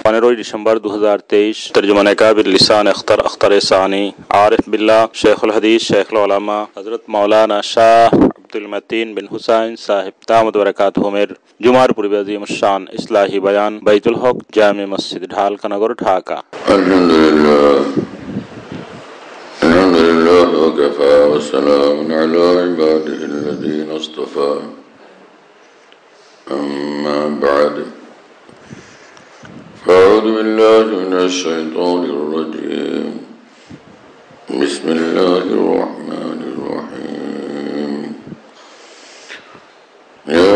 15 दिसंबर 2023। तर्जुमान काबिल लिसान अख्तर सानी आरिफ बिल्ला शेखुल हदीस शेखुल उलमा हजरत मौलाना शाह अब्दुल मतीन बिन हुसैन साहिब दामद बरकातुहू मेर जुमार पूर्व अजीम शान इस्लाही बयान बैतुल हक जामे मस्जिद ढालकानगर ढाका। अल्हम्दुलिल्लाह वकफ़ा वस्सलामुन अला इबादिहिल्लज़ीना इस्तफ़ा अम्मा बअद फ़अऊज़ु बिल्लाहि मिनश शैतानिर रजीम बिस्मिल्लाहिर रहमानिर रहीम या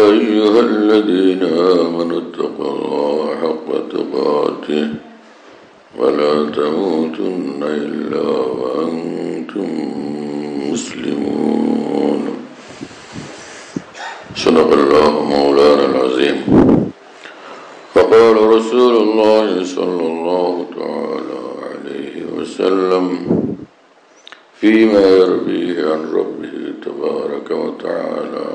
अय्युहल्लज़ीना आमनुत्तक़ुल्लाहा हक़्क़ तुक़ातिह वला तमूतुन्ना इल्ला व अंतुम मुस्लिमून। सदक़ल्लाहु मौलाना अज़ीम। फ़क़ाल रसूलुल्लाह सल्लल्लाहु तआला अलैहि वसल्लम फ़ीमा यरवीहि अन रब्बिहि तबारक व तआला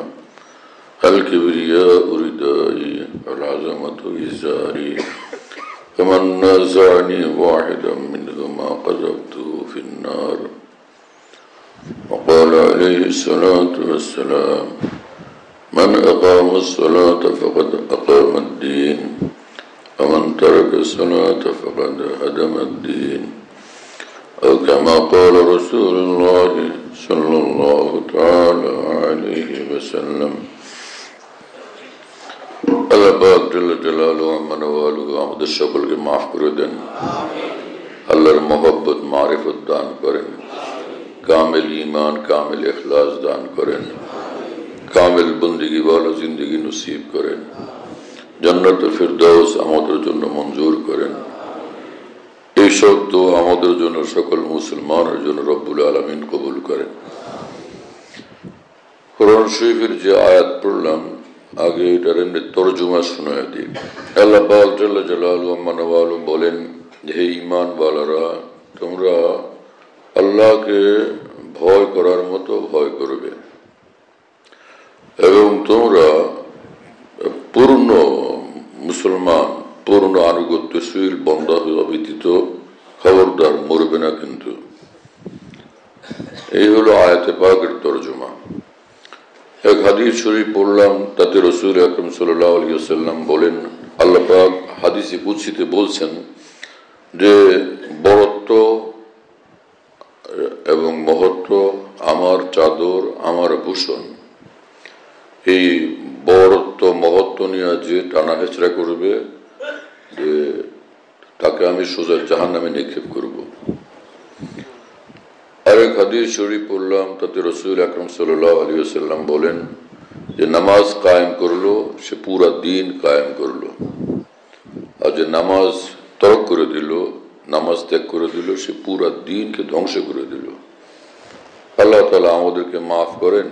अल किब्रियाउ रिदाई वल अज़मतु इज़ारी फमन नाज़अनी वाहिदन मिन्हुमा क़ज़फ़्तुहु फ़िन्नार। वक़ाल अलैहिस्सलातु वस्सलाम मन अक़ामस्सलात फ़क़द अक़ामद्दीन वमन तरकस्सलात फ़क़द हदमद्दीन। औ कमा क़ाल रसूलुल्लाह सल्लल्लाहु तआला अलैहि वसल्लम। अल्लाह पाक जल्ल जलालुहु अम्मा नवालुहु আমাদের সকলকে মাফ করে দেন, আল্লাহর মহব্বত মারিফত দান করেন, কামিল ঈমান কামিল ইখলাস দান করেন, কামিল বন্দেগী ওয়ালা জিন্দেগি নসিব করেন, জান্নাতুল ফিরদাউস আমাদের জন্য মঞ্জুর করেন। এই সব দোয়া আমাদের জন্য সকল মুসলমানের জন্য রব্বুল আলামিন কবুল করেন। কুরআন শরীফের যে আয়াত পড়লাম আগে এটার এমনি তরজমা শোনায় দিই। আল্লাহ পাক জাল্লা জালালুহু আম্মা নওয়ালুহু বলেন, হে ঈমানওয়ালারা, তোমরা আল্লাহকে ভয় করার মতো ভয় করবে এবং তোমরা পূর্ণ মুসলমান পূর্ণ আনুগত্যশীল বান্দা হওয়া ব্যতীত খবরদার মরবে না। কিন্তু এই হলো আয়াতে পাকের তরজমা। এক হাদিস শরীফ পড়লাম, তাতে রাসূল আকরাম সাল্লাল্লাহু আলাইহি ওয়াসাল্লাম বলেন, আল্লাহ পাক হাদিসে কুদসিতে বলছেন যে বরত্ব এবং মহত্ব আমার চাদর আমার ভূষণ। এই বরত্ব মহত্ব নিয়ে যে টানা হেঁচড়া করবে যে তাকে আমি সোজা জাহান্নামে নিক্ষেপ করব। আরেক হাদিস শরীফ পড়লাম, তাতে রাসূল আকরাম সাল্লাল্লাহু আলাইহি ওয়াসাল্লাম বলেন যে নামাজ কায়েম করলো সে পুরা দিন কায়েম করলো, আর যে নামাজ তরক করে দিল, নামাজ ত্যাগ করে দিল, সে পুরা দিনকে ধ্বংস করে দিল। আল্লাহ তাআলা আমাদেরকে মাফ করেন,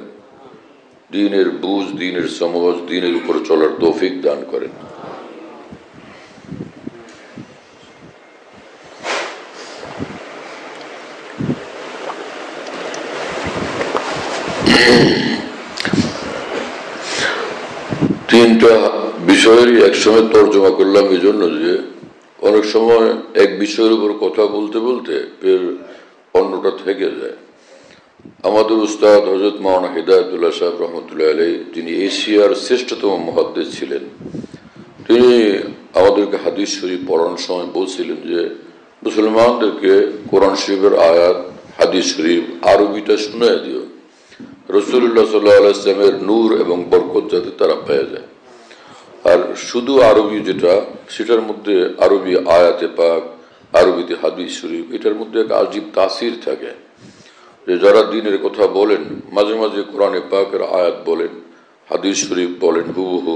দ্বীনের বুঝ দ্বীনের সমঝ দ্বীনের উপর চলার তৌফিক দান করেন। তিনটা বিষয়েরই একসঙ্গে তর্জমা করলাম এই জন্য যে অনেক সময় এক বিষয়ের উপর কথা বলতে বলতে ফের অন্যটা থেকে যায়। আমাদের উস্তাদ হযরত মাওলানা হিদায়াতুল্লাহ সাহেব রহমতুল্লাহ আলাইহি, যিনি এশিয়ার শ্রেষ্ঠতম মুহাদ্দিস ছিলেন, তিনি আমাদেরকে হাদিস শরীফ পড়ানোর সময় বলছিলেন যে মুসলমানদেরকে কোরআন শরীফের আয়াত হাদিস শরীফ আরবিটা শুনিয়ে দিও, রাসূলুল্লাহ সাল্লাল্লাহু আলাইহি ওয়াসাল্লামের নূর এবং বরকত যাতে তারা পেয়ে যায়। আর শুধু আরবি যেটা, সেটার মধ্যে আরবি আয়াতে পাক আরবিতে হাদিস শরীফ, এটার মধ্যে এক আজীব তাসির থাকে যে যারা দ্বীনের কথা বলেন মাঝে মাঝে কোরআনে পাকের আয়াত বলেন, হাদিস শরীফ বলেন হুবহু,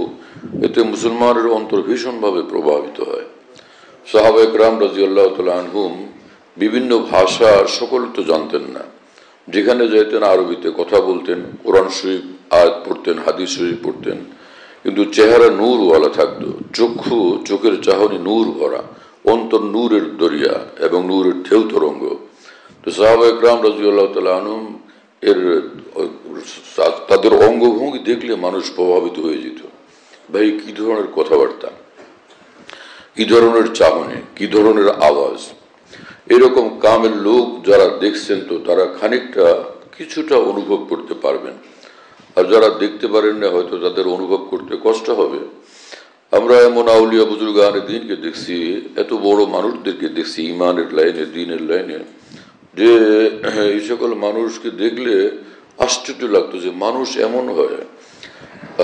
এতে মুসলমানের অন্তর ভীষণভাবে প্রভাবিত হয়। সাহাবায়ে কেরাম রাদিয়াল্লাহু তাআলা আনহুম বিভিন্ন ভাষা সকল তো জানতেন না, যেখানে যেতেন আরবিতে কথা বলতেন, কোরআন শরীফ আয়াত পড়তেন, হাদিস শরীফ পড়তেন, কিন্তু চেহারা নূরওয়ালা থাকতো, চোখের চাহনি নূর ভরা, অন্তর নূরের দরিয়া এবং নূরের ঢেউ তরঙ্গ। তো সাহাবায়ে কেরাম রাদিয়াল্লাহু তাআলা আনহুম এর তাদের অঙ্গভঙ্গি দেখলে মানুষ প্রভাবিত হয়ে যেত, ভাই কি ধরনের কথাবার্তা। কি ধরনের চাহনি, কি ধরনের আওয়াজ। এরকম কামেল লোক যারা দেখছেন তো তারা খানিকটা কিছুটা অনুভব করতে পারবেন, আর যারা দেখতে পারেন না হয়তো তাদের অনুভব করতে কষ্ট হবে। আমরা এমন আউলিয়া বুজুর্গানে দিনকে দেখছি, এত বড় মানুষদেরকে দেখছি ইমানের লাইনে, দিনের লাইনে, যে এই সকল মানুষকে দেখলে আশ্চর্য লাগতো যে মানুষ এমন হয়।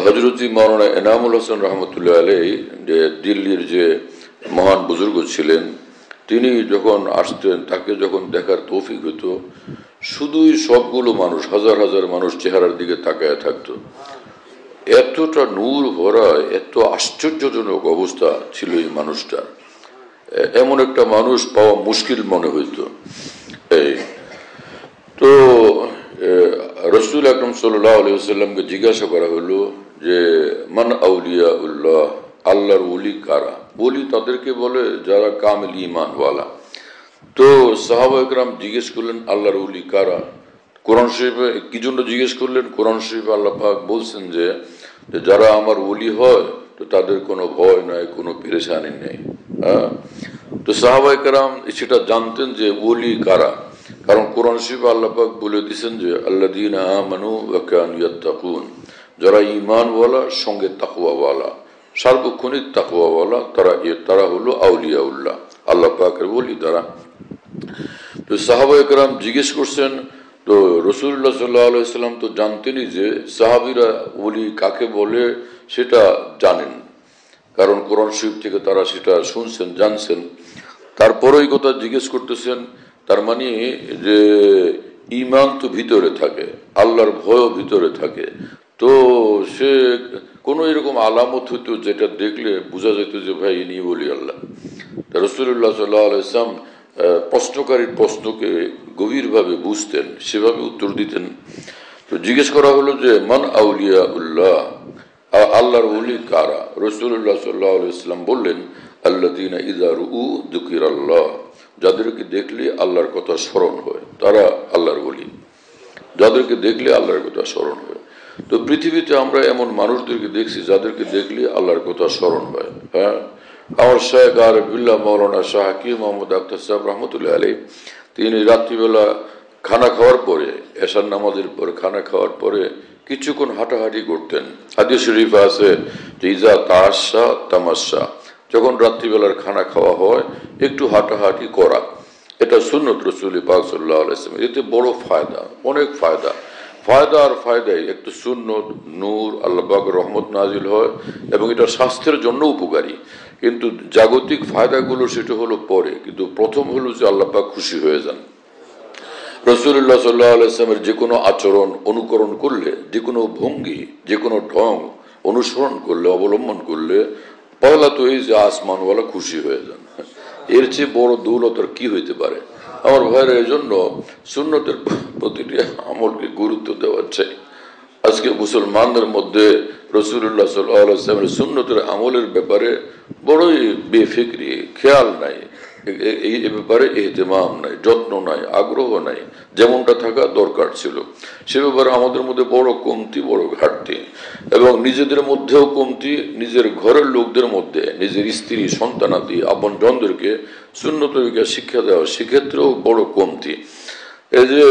হযরত মাওলানা এনামুল হাসান রহমতুল্লাহ আলাইহি, যে দিল্লির যে মহান বুজুর্গ ছিলেন, তিনি যখন আসতেন তাকে যখন দেখার তৌফিক হতো, শুধুই সবগুলো মানুষ, হাজার হাজার মানুষ চেহারার দিকে তাকায় থাকতো। এতটা নূর ভরা, এত আশ্চর্যজনক অবস্থা ছিল এই মানুষটার। এমন একটা মানুষ পাওয়া মুশকিল মনে হইতো। এই তো রাসূল আকরাম সাল্লাল্লাহু আলাইহি ওয়াসাল্লামকে জিজ্ঞাসা করা হলো যে মান আউলিয়া উল্লাহ, আল্লাহর ওলি কারা? ওলি তাদেরকে বলে যারা কামিল ঈমানওয়ালা। তো সাহাবা একরাম জিজ্ঞেস করলেন আল্লাহর ওলি কারা? কোরআন শরীফে কি জন্য জিজ্ঞেস করলেন? কোরআন শরীফে আল্লাহ পাক বলছেন যে যারা আমার ওলি হয় তো তাদের কোনো ভয় নাই, কোনো পেরেশানি নেই। তো সাহাবা একরাম সেটা জানতেন যে ওলি কারা, কারণ কোরআন শরীফে আল্লাহ পাক বলে দিয়েছেন যে আল্লাযীনা আমানু ওয়া কানু ইয়াত্তাকুন, যারা ঈমানওয়ালা সঙ্গে তাকওয়াওয়ালা, সার্বক্ষণিক তাকওয়াওয়ালা, তারা হলো আউলিয়াউল্লাহ, আল্লাহ পাকের ওলি তারা। তো সাহাবা একরাম জিজ্ঞেস করছেন, তো রাসূলুল্লাহ সাল্লাল্লাহু আলাইহি ওয়াসাল্লাম তো জানতেনই যে সাহাবীরা ওলি কাকে বলে সেটা জানেন, কারণ কোরআন শরীফ থেকে তারা সেটা শুনছেন, জানছেন। তারপরে এই কথা জিজ্ঞেস করতেছেন, তার মানে যে ঈমান তো ভিতরে থাকে, আল্লাহর ভয়ও ভিতরে থাকে। তো সে কোনো এরকম আলামত হইতো যেটা দেখলে বোঝা যেত যে ভাই ইনি ওলি আল্লাহ। রাসূলুল্লাহ সাল্লাল্লাহু আলাইহি ওয়াসাল্লাম প্রশ্নকারীর প্রশ্নকে গভীরভাবে বুঝতেন, সেভাবে উত্তর দিতেন। তো জিজ্ঞেস করা হলো যে মান আউলিয়া উল্লাহ, আল্লাহর ওলি কারা? রাসূলুল্লাহ সাল্লাল্লাহু আলাইহি ওয়াসাল্লাম বললেন আল্লাযীনা ইযা রুউ যুকিরাল্লাহ, যাদেরকে দেখলে আল্লাহর কথা স্মরণ হয় তারা আল্লাহর ওলি, যাদেরকে দেখলে আল্লাহর কথা স্মরণ হয়। তো পৃথিবীতে আমরা এমন মানুষদেরকে দেখছি যাদেরকে দেখলে আল্লাহর কথা স্মরণ হয়। হ্যাঁ, আমার শেখ আরিফুল্লাহ মাওলানা শাহ হাকিম মোহাম্মদ আখতার সাহেব রহমতুল্লাহ আলাইহি, তিনি রাত্রিবেলা খানা খাওয়ার পরে, এশার নামাজের পর খানা খাওয়ার পরে কিছুক্ষণ হাঁটাহাঁটি করতেন। হাদিস শরীফে আছে যে ইজা তাআশা তামাশা, যখন রাত্রিবেলার খানা খাওয়া হয় একটু হাঁটাহাঁটি করা, এটা সুন্নত রাসূল পাক সাল্লাল্লাহু আলাইহি ওয়াসাল্লাম। এতে বড় ফায়দা, অনেক ফায়দা, ফায়দা আর ফায়দাই। একটু সুন্নত, নূর, আল্লাহ পাকের রহমত নাজিল হয় এবং এটা স্বাস্থ্যের জন্য উপকারী। কিন্তু জাগতিক ফায়দাগুলো সেটা হলো পরে, কিন্তু প্রথম হলো যে আল্লাহ পাক খুশি হয়ে যান। রাসূলুল্লাহ সাল্লাল্লাহু আলাইহি ওয়াসাল্লামের যে কোনো আচরণ অনুকরণ করলে, যে কোনো ভঙ্গি, যে কোনো ঢং অনুসরণ করলে, অবলম্বন করলে, পয়লা তো এই যে আসমানওয়ালা খুশি হয়ে যান। এর চেয়ে বড় দৌলত আর কি হইতে পারে? আমার ভাইয়ের এই জন্য সুন্নতের প্রতিটি আমলকে গুরুত্ব দেওয়া চাই। আজকে মুসলমানদের মধ্যে রাসূলুল্লাহ সাল্লাল্লাহু আলাইহি ওয়াসাল্লামের সুন্নতের আমলের ব্যাপারে বড়ই বেফিক্রি, খেয়াল নাই, এই ব্যাপারে ইহতিমাম নাই, যত্ন নাই, আগ্রহ নাই, যেমনটা থাকা দরকার ছিল সে ব্যাপারে আমাদের মধ্যে বড় কমতি, বড় ঘাটতি। এবং নিজেদের মধ্যেও কমতি, নিজের ঘরের লোকদের মধ্যে, নিজের স্ত্রী, সন্তানাদি, আপনজনদেরকে সুন্নত শিক্ষা দেওয়া সেক্ষেত্রেও বড় কমতি। এই যে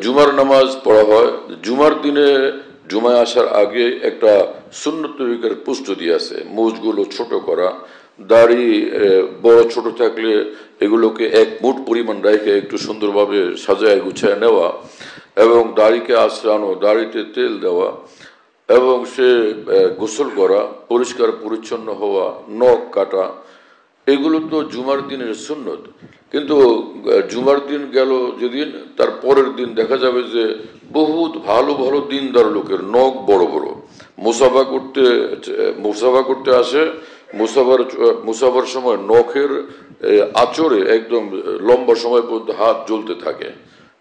জুমার নামাজ পড়া হয়, জুমার দিনে জুমায় আসার আগে একটা সুন্নত তরিকার প্রস্তুতি আছে। মুজগুলো ছোট করা, দাড়ি বড় ছোট থাকলে এগুলোকে এক মুঠ পরিমাণ রেখে একটু সুন্দরভাবে সাজায় গুছায় নেওয়া, এবং দাড়িকে আঁচড়ানো, দাড়িতে তেল দেওয়া, এবং সে গোসল করা, পরিষ্কার পরিচ্ছন্ন হওয়া, নখ কাটা, এগুলো তো জুমার দিনের সুন্নত। কিন্তু জুমার দিন গেল যেদিন, তার পরের দিন দেখা যাবে যে বহুত ভালো ভালো দিনদার লোকের নখ বড় বড়, মুসাফা করতে আসে, মুসাফার সময় নখের আঁচড়ে একদম লম্বা সময় পর্যন্ত হাত জ্বলতে থাকে।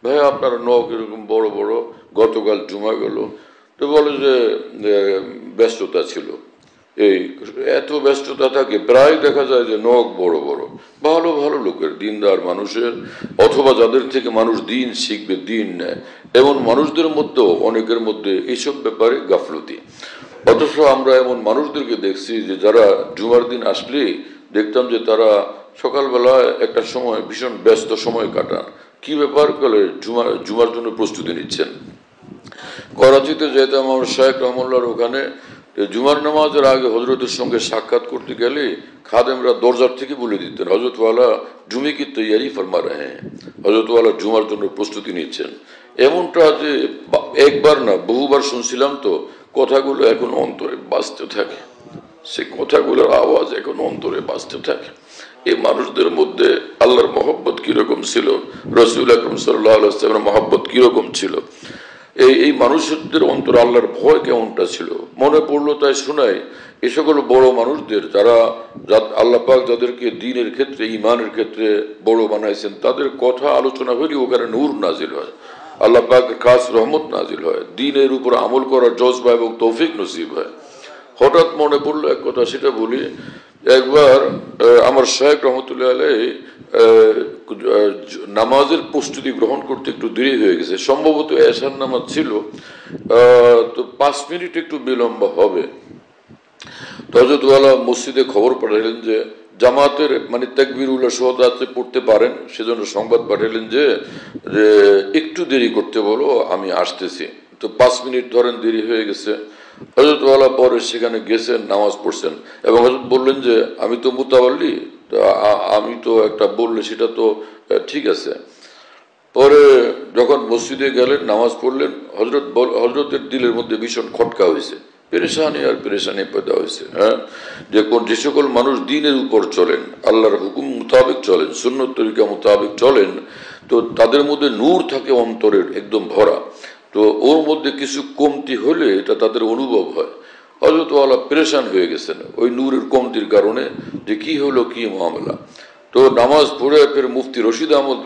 ভাই আপনার নখ এরকম বড় বড়, গতকাল জুমা গেল। তো বলে যে ব্যস্ততা ছিল। এই এত ব্যস্ততা থাকে, প্রায় দেখা যায় যে নখ বড় বড়, ভালো ভালো লোকের, দিনদার মানুষের, অথবা যাদের থেকে মানুষ দিন শিখবে, দিন নেয়, এমন মানুষদের মধ্যেও অনেকের মধ্যে এইসব ব্যাপারে গাফলতি। অথচ আমরা এমন মানুষদেরকে দেখছি যে যারা জুমার দিন আসলেই দেখতাম যে তারা সকালবেলা একটা সময় ভীষণ ব্যস্ত সময় কাটান। কি ব্যাপার করে জুমার জন্য প্রস্তুতি নিচ্ছেন। করাচিতে যেতাম আমার শায়েখ রহমুল্লাহর ওখানে, জুমার নামাজের আগে হজরতের সঙ্গে সাক্ষাৎ করতে গেলে খাদেমরা দরজার থেকে বলে দিতেন, হজরতওয়ালা জুমে কি তৈয়ারি ফরমা রহে হ্যাঁ, হজরতওয়ালা জুমার জন্য প্রস্তুতি নিচ্ছেন। এমনটা যে একবার না বহুবার শুনছিলাম, তো কথাগুলো এখন অন্তরে বাজতে থাকে, সে কথাগুলোর আওয়াজ এখন অন্তরে বাজতে থাকে। এই মানুষদের মধ্যে আল্লাহর মহব্বত কিরকম ছিল, রসুল আকরম সাল্লাল্লাহু আলাইহি ওয়াসাল্লামের মহব্বত কিরকম ছিল, এই মানুষদের অন্তর আল্লাহর ভয় কেমনটা ছিল। মনে পড়লো তাই শোনাই এ সকল বড় মানুষদের, যারা আল্লাহ পাক যাদেরকে দ্বীনের ক্ষেত্রে ঈমানের ক্ষেত্রে বড় বানাইছেন, তাদের কথা আলোচনা হলে ওখানে নূর নাজিল হয়, আল্লাহ পাকের খাস রহমত নাজিল হয়, দ্বীনের উপর আমল করার জজবা এবং তৌফিক নসিব হয়। হঠাৎ মনে পড়লো এক কথা, সেটা বলি। একবার আমার শায়েখ রহমতুল্লাহ আলাইহি নামাজের প্রস্তুতি গ্রহণ করতে একটু দেরি হয়ে গেছে, সম্ভবত এশার নামাজ ছিল, তো 5 মিনিট একটু বিলম্ব হবে। তো হযরতওয়ালা মসজিদে খবর পাঠালেন যে জামাতের মানে তাকবীরুল শুহাদাতে পড়তে পারেন, সেজন্য সংবাদ পাঠালেন যে একটু দেরি করতে বলো, আমি আসতেছি। তো 5 মিনিট ধরেন দেরি হয়ে গেছে। হযরতওয়ালা পরে সেখানে গেছেন, নামাজ পড়ছেন, এবং হযরত বললেন যে আমি তো মুতাওয়াল্লি, আমি তো একটা বললে সেটা তো ঠিক আছে। পরে যখন মসজিদে গেলেন, নামাজ পড়লেন, হযরতের দিলের মধ্যে ভীষণ খটকা হয়েছে, পেরেশানি পয়দা হয়েছে। হ্যাঁ, যে সকল মানুষ দ্বীনের উপর চলেন, আল্লাহর হুকুম মোতাবেক চলেন, সুন্নত তরিকা মোতাবেক চলেন, তো তাদের মধ্যে নূর থাকে অন্তরের একদম ভরা। তো ওর মধ্যে কিছু কমতি হলে এটা তাদের অনুভব হয়। হযরতওয়ালা পেরেশান হয়ে গেছেন ওই নূরের কমতির কারণে, যে কি হলো কি মামলা। তো নামাজ পড়ে ফের মুফতি রশিদ আহমদ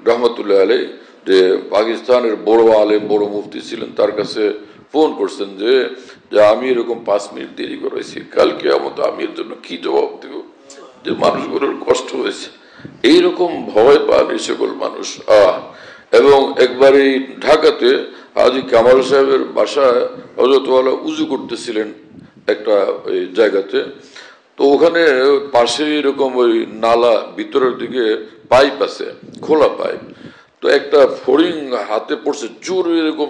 রহমতুল্লাহ আলাইহি, যে পাকিস্তানের বড় আলেম বড় মুফতি ছিলেন, তার কাছে ফোন করছেন যে আমি এরকম 5 মিনিট দেরি করেছি, কালকে আমি এর জন্য কি জবাব দেব, যে মানুষগুলোর কষ্ট হয়েছে। এইরকম ভয় পান এই সকল মানুষ। এবং একবার এই ঢাকাতে হাজী কামাল সাহেবের বাসায় হযরতওয়ালা উজু করতেছিলেন একটা জায়গাতে, তো ওখানে পাশে এরকম ওই নালা, ভিতরের দিকে পাইপ আছে, খোলা পাইপ, তো একটা ফড়িং হাতে পড়ছে, জোরে এরকম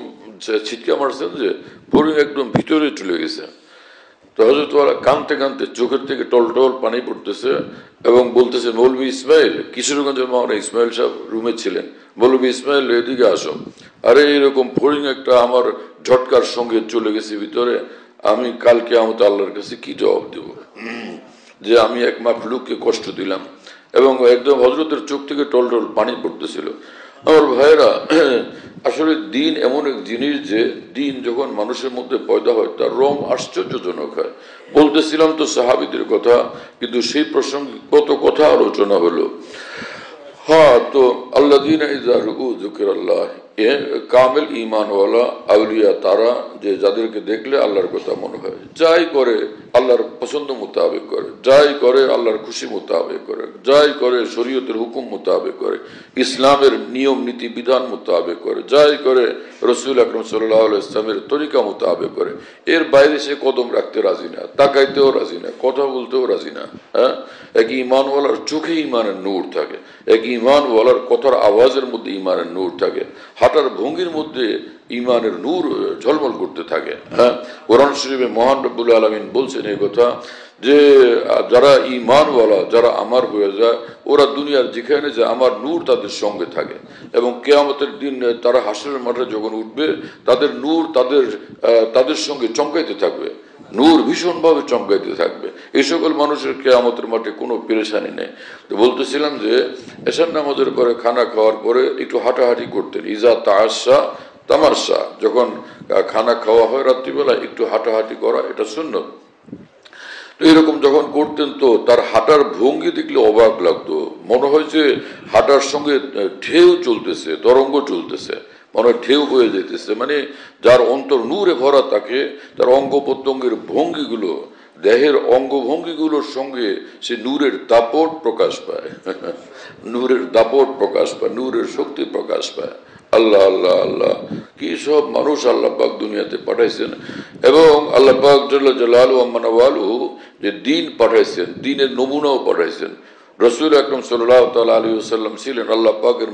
ছিটকা মারছেন যে ফড়িং একদম ভিতরে চলে গেছে। তো হযরতওয়ালা কাঁদতে কাঁদতে চোখের থেকে টলটল পানি পড়তেছে এবং বলতেছে, মৌলভী ইসমাইল, কিশোরগঞ্জের মাওলানা ইসমাইল সাহেব রুমে ছিলেন, মৌলভী ইসমাইল এদিকে আসো। আরে এরকম ফড়িং একটা আমার ঝটকার সঙ্গে চলে গেছে ভিতরে, আমি কালকে আমার আল্লাহর কাছে কি জবাব দেব, যে আমি এক মাখলুককে কষ্ট দিলাম। এবং একদম হযরতের চোখ থেকে টলটল পানি পড়তেছিল। আমার ভাইয়েরা, আসলে দ্বীন এমন এক জিনিস যে দ্বীন যখন মানুষের মধ্যে পয়দা হয় তার রং আশ্চর্যজনক হয়। বলতেছিলাম তো সাহাবীদের কথা, কিন্তু সেই প্রসঙ্গে কত কথা আলোচনা হলো। হ্যাঁ, তো আল্লাযীনা ইযা রুউ যিকরাল্লাহ, কামিল ঈমানওয়ালা আউলিয়া তারা, যে যাদেরকে দেখলে আল্লাহর কথা মনে হয়, যাই করে আল্লাহর পছন্দ মোতাবেক করে, যাই করে আল্লাহর খুশি মোতাবেক করে, যাই করে শরীয়তের হুকুম মোতাবেক করে, ইসলামের নিয়ম নীতি বিধান মোতাবেক করে, যাই করে রাসূল আকরাম সাল্লাল্লাহু আলাইহি ওয়াসাল্লামের তরিকা মোতাবেক করে। এর বাইরে সে কদম রাখতে রাজি না, তাকাইতেও রাজি না, কথা বলতেও রাজি না। হ্যাঁ, এক ঈমানওয়ালার চোখে ঈমানের নূর থাকে, এক ঈমানওয়ালার কথার আওয়াজের মধ্যে ঈমানের নূর থাকে, হাঁটার ভঙ্গির মধ্যে ঈমানের নূর ঝলমল করতে থাকে। হ্যাঁ, কোরআন শরীফে মহান রব্বুল আলামিন বলছেন এই কথা, যে যারা ঈমানওয়ালা, যারা আমার হয়ে যায়, ওরা দুনিয়ার যেখানে যায় আমার নূর তাদের সঙ্গে থাকে, এবং কিয়ামতের দিন তারা হাসরের মাঠে যখন উঠবে, তাদের নূর তাদের সঙ্গে চমকাইতে থাকবে, নূর ভীষণভাবে চমকাইতে থাকবে। এই সকল মানুষের কিয়ামতের মাঠে কোনো পেরেশানি নেই। তো বলতেছিলাম যে এশার নামাজের পরে খানা খাওয়ার পরে একটু হাঁটাহাঁটি করতেন। ইজা তাআশা তামাশা, যখন খানা খাওয়া হয় রাত্রিবেলা একটু হাঁটাহাঁটি করা, এটা সুন্নত। তো এরকম যখন করতেন, তো তার হাঁটার ভঙ্গি দেখলে অবাক লাগতো, মনে হয় যে হাঁটার সঙ্গে ঢেউ চলতেছে, তরঙ্গ চলতেছে, মনে হয় ঢেউ বয়ে যেতেছে। মানে যার অন্তর নূরে ভরা থাকে, তার অঙ্গ প্রত্যঙ্গের ভঙ্গিগুলো, দেহের অঙ্গভঙ্গিগুলোর সঙ্গে সে নূরের দাপট প্রকাশ পায়, নূরের দাপট প্রকাশ পায়, নূরের শক্তি প্রকাশ পায়। আল্লাহ আল্লাহ আল্লাহ, কি সব মানুষ আল্লাহ পাক দুনিয়াতে পাঠাইছেন। এবং আল্লাহ পাক জাল্লা জালালুহু ওয়া মানওয়ালুহু যে দিন পাঠাইছেন, দিনের নমুনাও পাঠাইছেন। রসুল আকরম সাল্লাল্লাহু তাআলা আলাইহি ওয়াসাল্লাম ছিলেন আল্লাহ পাকের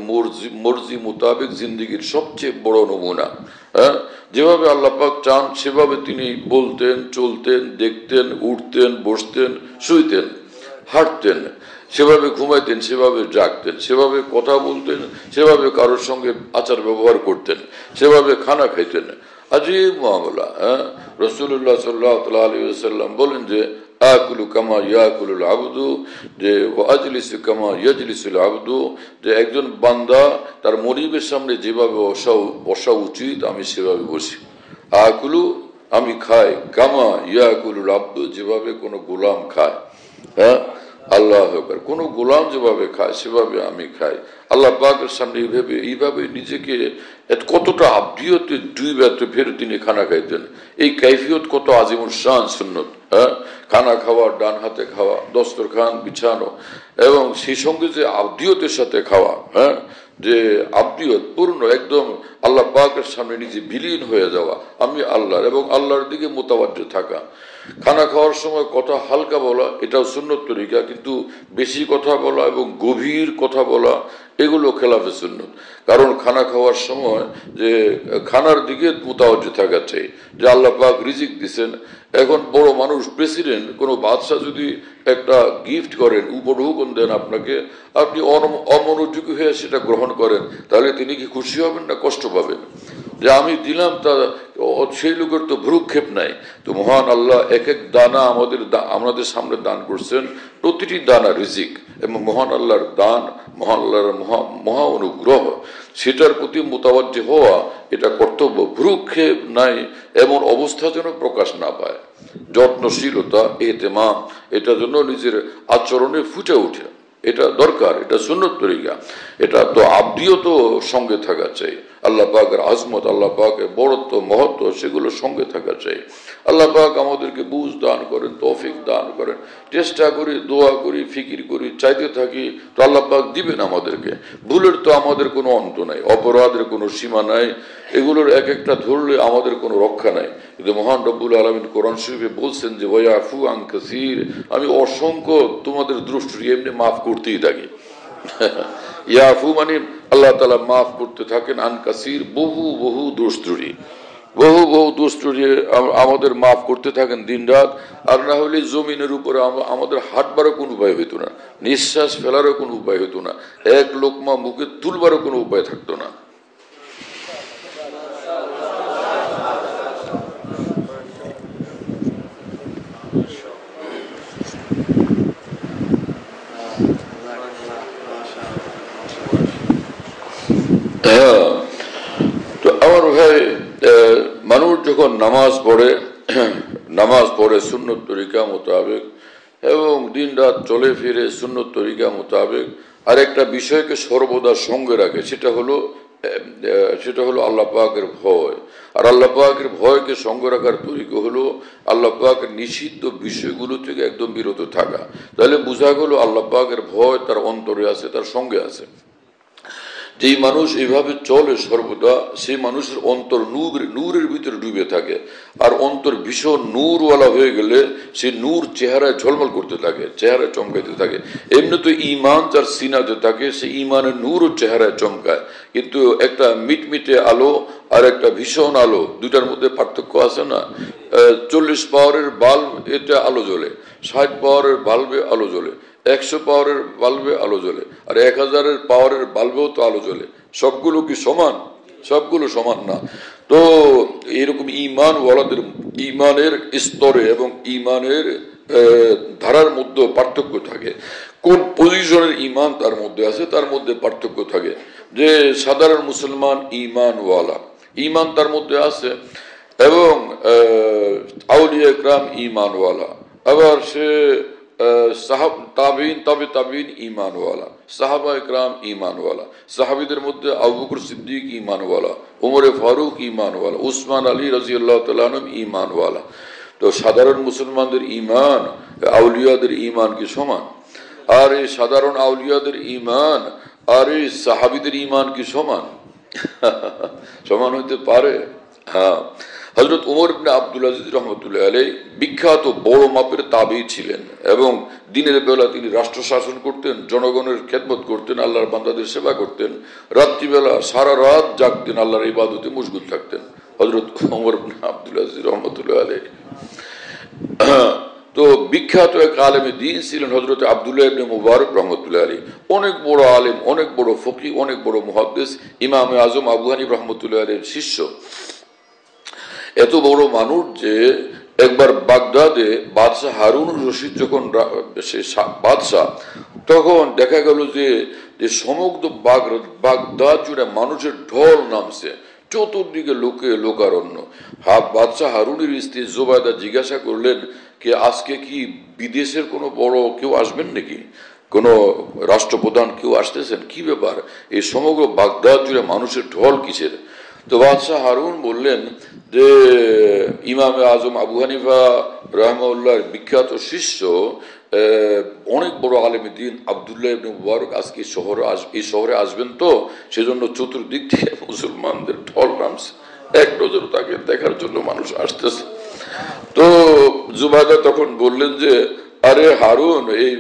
মর্জি মোতাবেক জিন্দেগির সবচেয়ে বড় নমুনা। হ্যাঁ, যেভাবে আল্লাহ পাক চান সেভাবে তিনি বলতেন, চলতেন, দেখতেন, উঠতেন, বসতেন, শুইতেন, হাঁটতেন, সেভাবে ঘুমাইতেন, সেভাবে জাগতেন, সেভাবে কথা বলতেন, সেভাবে কারোর সঙ্গে আচার ব্যবহার করতেন, সেভাবে খানা খাইতেন। আজীব মামলা। হ্যাঁ, রাসূলুল্লাহ সাল্লাল্লাহু আলাইহি ওয়াসাল্লাম বলেন যে আকুলু কামা ইয়াকুলুল আবদু, যে ওয়াজলিসু কামা ইয়াজলিসুল আবদু, যে একজন বান্দা তার মনিবের সামনে যেভাবে বসা উচিত আমি সেভাবে বসি। আকুলু আমি খাই, কামা ইয়াকুলুল আবদু যেভাবে কোনো গোলাম খায়। হ্যাঁ, আল্লাহ আকবার, কোনো গোলাম যেভাবে খায় সেভাবে আমি খাই। আল্লাহ পাকের সামনে এইভাবে নিজেকে কতটা আব্দিয়তে ডুইবাতে ফের তিনি খানা খাইতেন। এই কাইফিয়ত কত আজিমুল শান সুন্নত। হ্যাঁ, খানা খাওয়া, ডান হাতে খাওয়া, দস্তরখান বিছানো, এবং সেই সঙ্গে যে আব্দিয়তের সাথে খাওয়া। হ্যাঁ, যে আব্দিয়ত পূর্ণ একদম আল্লাহ পাকের সামনে নিজে বিলীন হয়ে যাওয়া, আমি আল্লাহর, এবং আল্লাহর দিকে মোতাবাজ্জ থাকা। খানা খাওয়ার সময় কথা হালকা বলা এটাও সুন্নত তরিকা, কিন্তু বেশি কথা বলা এবং গভীর কথা বলা এগুলো খেলাফে সুন্নত। কারণ খানা খাওয়ার সময় যে খানার দিকে মোতাবজ্জ থাকা চাই, যে আল্লাহ পাক রিজিক দিছেন। এখন বড় মানুষ, প্রেসিডেন্ট, কোনো বাদশাহ যদি একটা গিফট করেন, উপঢৌকন দেন আপনাকে, আপনি অমনোযোগী হয়ে সেটা গ্রহণ করেন, তাহলে তিনি কি খুশি হবেন না কষ্ট পাবেন? যে আমি দিলাম, তা সেই লোকের তো ভ্রুক্ষেপ নাই। তো মহান আল্লাহ এক এক দানা আমাদের সামনে দান করছেন, প্রতিটি দানা রিজিক, এবং মহান আল্লাহর দান, মহান আল্লাহর মহা অনুগ্রহ, সেটার প্রতি মোতাবজ্জ হওয়া এটা কর্তব্য। ভ্রুক্ষেপ নাই এমন অবস্থা যেন প্রকাশ না পায়। যত্নশীলতা, এতেমাম, এটা জন্য নিজের আচরণে ফুটে ওঠে, এটা দরকার, এটা সুন্নত তরিকা। এটা তো আব্দিয়ত সঙ্গে থাকা চাই। আল্লাহ পাকের আজমত, আল্লাহ পাকের বড়ত্ব, মহত্ব, সেগুলো সঙ্গে থাকা চাই। আল্লাহ পাক আমাদেরকে বুঝ দান করেন, তৌফিক দান করেন। চেষ্টা করি, দোয়া করি, ফিকির করি, চাইতে থাকি, তো আল্লাহ পাক দিবেন আমাদেরকে। ভুলের তো আমাদের কোনো অন্ত নাই, অপরাধের কোনো সীমা নাই, এগুলোর এক একটা ধরলে আমাদের কোনো রক্ষা নাই। কিন্তু মহান রব্বুল আলামিন কোরআন শরীফে বলছেন যে ওয়াফু আন কাসীর, আমি অসংখ্য তোমাদের দুষ্টুরি এমনি মাফ করতেই থাকি। ইয়াফু মানে আল্লাহ তাআলা মাফ করতে থাকেন, আন কাসীর বহু বহু দুষ্টুরি, বহু বহু দুষ্টুরি আমাদের মাফ করতে থাকেন দিন রাত। আর না হলে জমিনের উপরে আমাদের হাঁটবারও কোনো উপায় হইতো না, নিঃশ্বাস ফেলারও কোনো উপায় হইতো না, এক লোকমা মুখে তুলবারও কোনো উপায় থাকতো না। তো আমার ভাই, মানুষ যখন নামাজ পড়ে সুন্নত তরিকা মোতাবেক, এবং দিন রাত চলে ফিরে সুন্নত তরিকা মোতাবেক, আর একটা বিষয়কে সর্বদা সঙ্গে রাখে, সেটা হলো আল্লাহ পাকের ভয়। আর আল্লাহ পাকের ভয়কে সঙ্গে রাখার তরিকা হলো আল্লাহ পাকের নিষিদ্ধ বিষয়গুলো থেকে একদম বিরত থাকা। তাহলে বোঝা গেল আল্লাহ পাকের ভয় তার অন্তরে আছে, তার সঙ্গে আছে। যেই মানুষ এইভাবে চলে সর্বদা, সেই মানুষের অন্তর নূরের ভিতরে ডুবে থাকে। আর অন্তর ভীষণ নূরওয়ালা হয়ে গেলে সে নূর চেহারায় ঝলমল করতে থাকে, চেহারায় চমকাইতে থাকে। এমনি তো ঈমান যার সিনাতে থাকে, সে ঈমানের নূরও চেহারায় চমকায়। কিন্তু একটা মিটমিটে আলো আর একটা ভীষণ আলো, দুইটার মধ্যে পার্থক্য আছে না? 40 পাওয়ারের বাল্ব এতে আলো জ্বলে, 60 পাওয়ারের বাল্বে আলো জ্বলে, 100 পাওয়ারের বাল্বে আলো জ্বলে, আর 1000 পাওয়ারের বাল্বেও তো আলো জ্বলে। সবগুলো কি সমান? সবগুলো সমান না। তো এরকম ঈমানওয়ালাদের ঈমানের স্তরে এবং ঈমানের ধারার মধ্যে পার্থক্য থাকে। কোন পজিশনের ঈমান তার মধ্যে আছে তার মধ্যে পার্থক্য থাকে। যে সাধারণ মুসলমান ঈমানওয়ালা, ঈমান তার মধ্যে আছে, এবং আউলিয়া ইকরাম ঈমানওয়ালা, আবার সে তাবিন ঈমানওয়ালা, সাহাবা ইকরাম ঈমানওয়ালা। সাহাবীদের মধ্যে আবু বকর সিদ্দিক ঈমানওয়ালা, উমরে ফারুক ঈমানওয়ালা, উসমান আলী রাদিয়াল্লাহু তাআলা আনহু ঈমানওয়ালা। তো সাধারণ মুসলমানদের ঈমান আউলিয়াদের ঈমান কি সমান? আর এই সাধারণ আউলিয়াদের ঈমান আর এই সাহাবীদের ঈমান কি সমান? সমান হইতে পারে? হ্যাঁ, হযরত উমর ইবনে আব্দুল আজিজ রহমতুল্লাহ আলাইহি বিখ্যাত বড় মাপের তাবেঈ ছিলেন এবং দিনের বেলা তিনি রাষ্ট্র শাসন করতেন, জনগণের খেদমত করতেন, আল্লাহর বান্দাদের সেবা করতেন, রাত্রিবেলা সারা রাত জাগতেন, আল্লাহর ইবাদতে মশগুল থাকতেন হযরত উমর ইবনে আব্দুল আজিজ রহমতুল্লাহ আলাইহি। তো বিখ্যাত এক আলেমে দ্বীন ছিলেন হযরত আব্দুল্লাহ ইবনে মুবারক রহমতুল্লাহ আলাইহি। অনেক বড় আলেম, অনেক বড় ফকিহ, অনেক বড় মুহাদ্দিস, ইমামে আজম আবু হানিফা রহমতুল্লাহ আলাইহির শিষ্য। এত বড় মানুষ যে একবার বাগদাদে বাদশাহ হারুন রশিদ যখন বাদশাহ, তখন দেখা গেল যে সমগ্র বাগদাদ জুড়ে মানুষের ঢল নামছে, চতুর্দিকে লোকে লোকারণ্য। বাদশাহ হারুনের স্ত্রী জোবায়দা জিজ্ঞাসা করলেন যে আজকে কি বিদেশের কোনো বড় কেউ আসবেন নাকি, কোনো রাষ্ট্রপ্রধান কেউ আসতেছেন, কি ব্যাপার, এই সমগ্র বাগদাদ জুড়ে মানুষের ঢল কিসের? তো বাদশাহ হারুন বললেন যে ইমামে আজম আবু হানিফা রাহমাহুল্লাহর বিখ্যাত শিষ্য অনেক বড় আলেমে দ্বীন আব্দুল্লাহ ইবনে মুবারক আজকে এই শহরে আসবেন, তো সেজন্য চতুর্দিক থেকে মুসলমানদের ঢল নামছে, এক নজর তাকে দেখার জন্য মানুষ আসতেছে। তো জুবায়দা তখন বললেন যে আরে হারুন, এই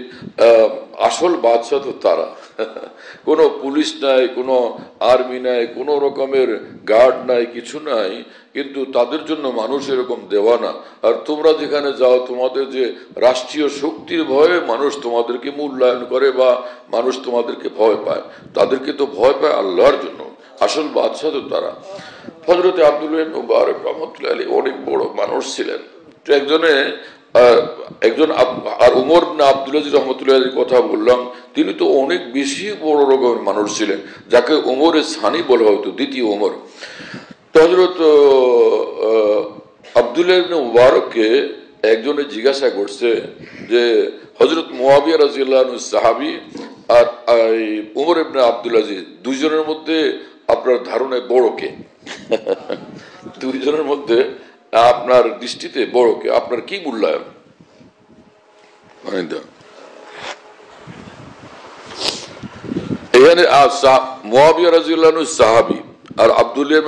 আসল বাদশাহ তো তারা, কোনো পুলিশ নাই, কোনো আর্মি নাই, কোনো রকমের গার্ড নাই, কিছু নাই, কিন্তু তাদের জন্য মানুষ এরকম দেওয়ানা। আর তোমরা যেখানে যাও, তোমাদের যে রাষ্ট্রীয় শক্তির ভয়ে মানুষ তোমাদেরকে মূল্যায়ন করে বা মানুষ তোমাদেরকে ভয় পায়, তাদেরকে তো ভয় পায় আল্লাহর জন্য, আসল বাদশাহ তো তারা। হযরত আব্দুল্লাহ ইবনে মুবারক রহমতুল্লাহ আলাইহি অনেক বড় মানুষ ছিলেন। একজন আর উমর ইবনে আব্দুল আজিজ রহমতুল্লাহ আলাইহির কথা বললাম, তিনি তো অনেক বেশি বড় রকমের মানুষ ছিলেন, যাকে ওমরের সানি বলা হতো, দ্বিতীয় ওমর। তো হযরত আব্দুল্লাহ ইবনে মুবারককে একজনে জিজ্ঞাসা করছে যে হযরত মুয়াবিয়া রাদিয়াল্লাহু আনহু সাহাবী আর উমর ইবনে আব্দুল আজিজ দুইজনের মধ্যে আপনার ধারণায় বড় কে? দুইজনের মধ্যে আপনার দৃষ্টিতে বড় কে? আপনার কি মূল্যায়ন? এখানে মুয়াবিয়া রাদিয়াল্লাহু আনহু সাহাবী আর আব্দুল্লাহ